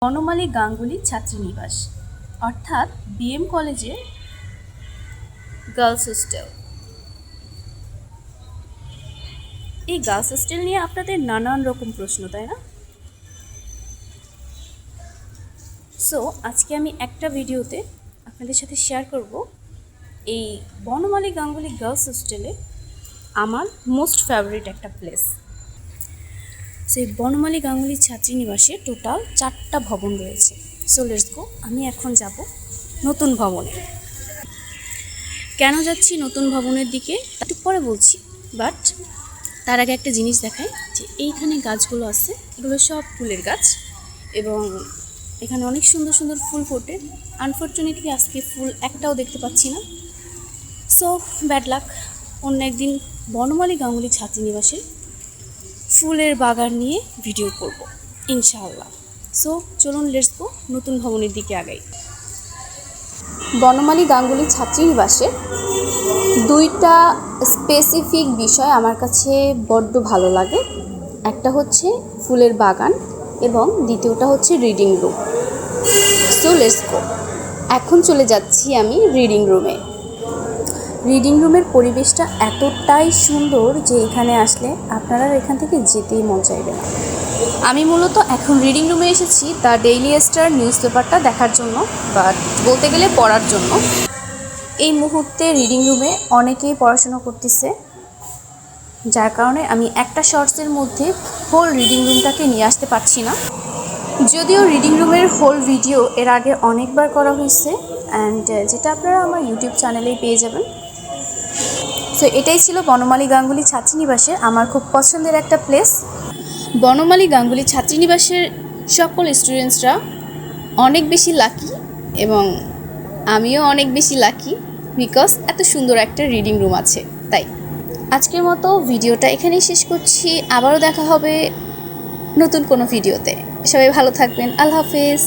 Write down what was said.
বনমালী গাঙ্গুলি ছাত্রীনিবাস অর্থাৎ বিএম কলেজের girls hostel. এই গার্লস হোস্টেল নিয়ে আপনাদের নানান রকম প্রশ্ন, তাই না? সো আজকে আমি একটা ভিডিওতে আপনাদের সাথে শেয়ার করব এই বনমালী গাঙ্গুলি গার্লস হোস্টেলে আমার মোস্ট ফেভারিট একটা প্লেস। সেই বনমালী গাঙ্গুলি ছাত্রীনিবাসে টোটাল 4টা ভবন রয়েছে। সো লেটস গো, আমি এখন যাব নতুন ভবনে। কেন যাচ্ছি নতুন ভবনের দিকে একটু পরে বলছি, বাট তার আগে একটা জিনিস দেখাই যে এইখানে গাছগুলো আছে, এগুলো সব ফুলের গাছ এবং এখানে অনেক সুন্দর সুন্দর ফুল ফোটে। আনফর্চুনেটলি আজকে ফুল একটাও দেখতে পাচ্ছি না। সো ব্যাড লাক, অন্য একদিন বনমালী গাঙ্গুলি ছাত্রীনিবাসে ফুলের বাগান নিয়ে ভিডিও করব ইনশাআল্লাহ। সো চলুন লেটস গো, নতুন ভবনের দিকে আগাই। বনমালী গাঙ্গুলি ছাত্রীনিবাসে 2টা স্পেসিফিক বিষয় আমার কাছে বড্ড ভালো লাগে। একটা হচ্ছে ফুলের বাগান এবং দ্বিতীয়টা হচ্ছে reading room. So let's go, এখন চলে যাচ্ছি আমি রিডিং রুমে। রিডিং রুমের পরিবেশটা এতটাই সুন্দর যে এখানে আসলে আপনারা এখান থেকে যেতেই মন চাইবে না। আমি মূলত এখন রিডিং রুমে এসেছি দ্য ডেইলি স্টার নিউজ পেপারটা দেখার জন্য, বাট বলতে গেলে পড়ার জন্য। এই মুহূর্তে রিডিং রুমে অনেকেই পড়াশোনা করতেছে, যার কারণে আমি একটা শর্টসের মধ্যে হোল রিডিং রুমটাকে নিয়ে আসতে পারছি না। যদিও রিডিং রুমের হোল ভিডিও এর আগে অনেকবার করা হয়েছে অ্যান্ড যেটা আপনারা আমার ইউটিউব চ্যানেলেই পেয়ে যাবেন। সো এটাই ছিল বনমালী গাঙ্গুলি ছাত্রীনিবাসের আমার খুব পছন্দের একটা প্লেস। বনমালী গাঙ্গুলি ছাত্রীনিবাসের সকল স্টুডেন্টসরা অনেক বেশি লাকি এবং আমিও অনেক বেশি লাকি, বিকজ এত সুন্দর একটা রিডিং রুম আছে। তাই আজকের মতো ভিডিওটা এখানেই শেষ করছি। আবারও দেখা হবে নতুন কোনো ভিডিওতে। সবাই ভালো থাকবেন। আল্লাহ হাফেজ।